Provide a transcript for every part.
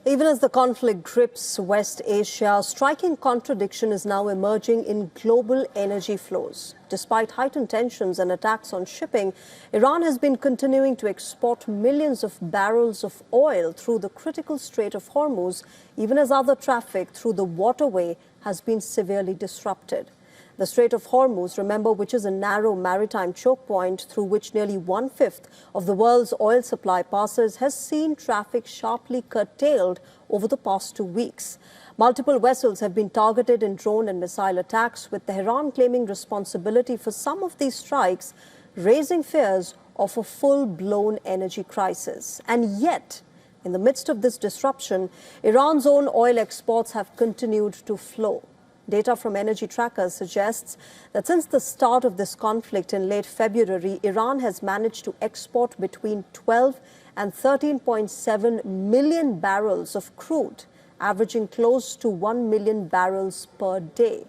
Even as the conflict grips West Asia, a striking contradiction is now emerging in global energy flows. Despite heightened tensions and attacks on shipping, Iran has been continuing to export millions of barrels of oil through the critical Strait of Hormuz, even as other traffic through the waterway has been severely disrupted. The Strait of Hormuz, remember, which is a narrow maritime choke point through which nearly one-fifth of the world's oil supply passes, has seen traffic sharply curtailed over the past 2 weeks. Multiple vessels have been targeted in drone and missile attacks, with Tehran claiming responsibility for some of these strikes, raising fears of a full-blown energy crisis. And yet, in the midst of this disruption, Iran's own oil exports have continued to flow. Data from energy trackers suggests that since the start of this conflict in late February, Iran has managed to export between 12 and 13.7 million barrels of crude, averaging close to 1 million barrels per day.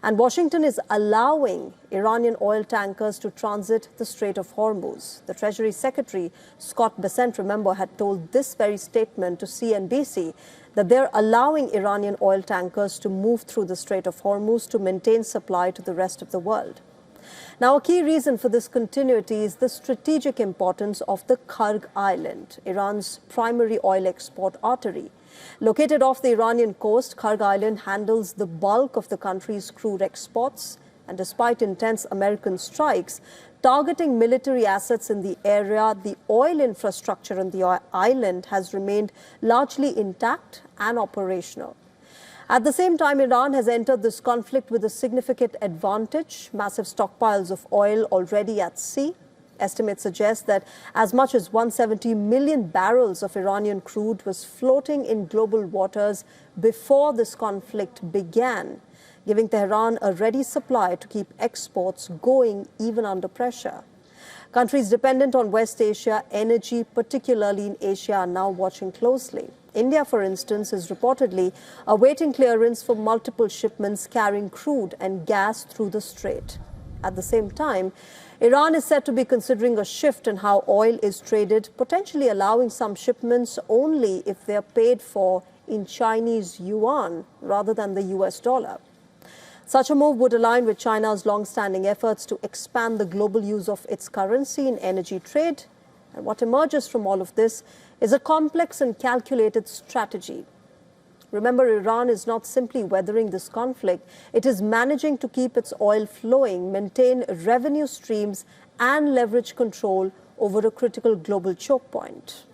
And Washington is allowing Iranian oil tankers to transit the Strait of Hormuz. The Treasury Secretary, Scott Bessent, remember, had told this very statement to CNBC that they're allowing Iranian oil tankers to move through the Strait of Hormuz to maintain supply to the rest of the world. Now, a key reason for this continuity is the strategic importance of the Kurg Island, Iran's primary oil export artery. Located off the Iranian coast, Kurg Island handles the bulk of the country's crude exports, and despite intense American strikes targeting military assets in the area, the oil infrastructure on the island has remained largely intact and operational. At the same time, Iran has entered this conflict with a significant advantage: massive stockpiles of oil already at sea. Estimates suggest that as much as 170 million barrels of Iranian crude was floating in global waters before this conflict began, giving Tehran a ready supply to keep exports going even under pressure. Countries dependent on West Asia energy, particularly in Asia, are now watching closely. India, for instance, is reportedly awaiting clearance for multiple shipments carrying crude and gas through the strait. At the same time, Iran is said to be considering a shift in how oil is traded, potentially allowing some shipments only if they are paid for in Chinese yuan rather than the US dollar. Such a move would align with China's long-standing efforts to expand the global use of its currency in energy trade. And what emerges from all of this is a complex and calculated strategy. Remember, Iran is not simply weathering this conflict. It is managing to keep its oil flowing, maintain revenue streams, and leverage control over a critical global choke point.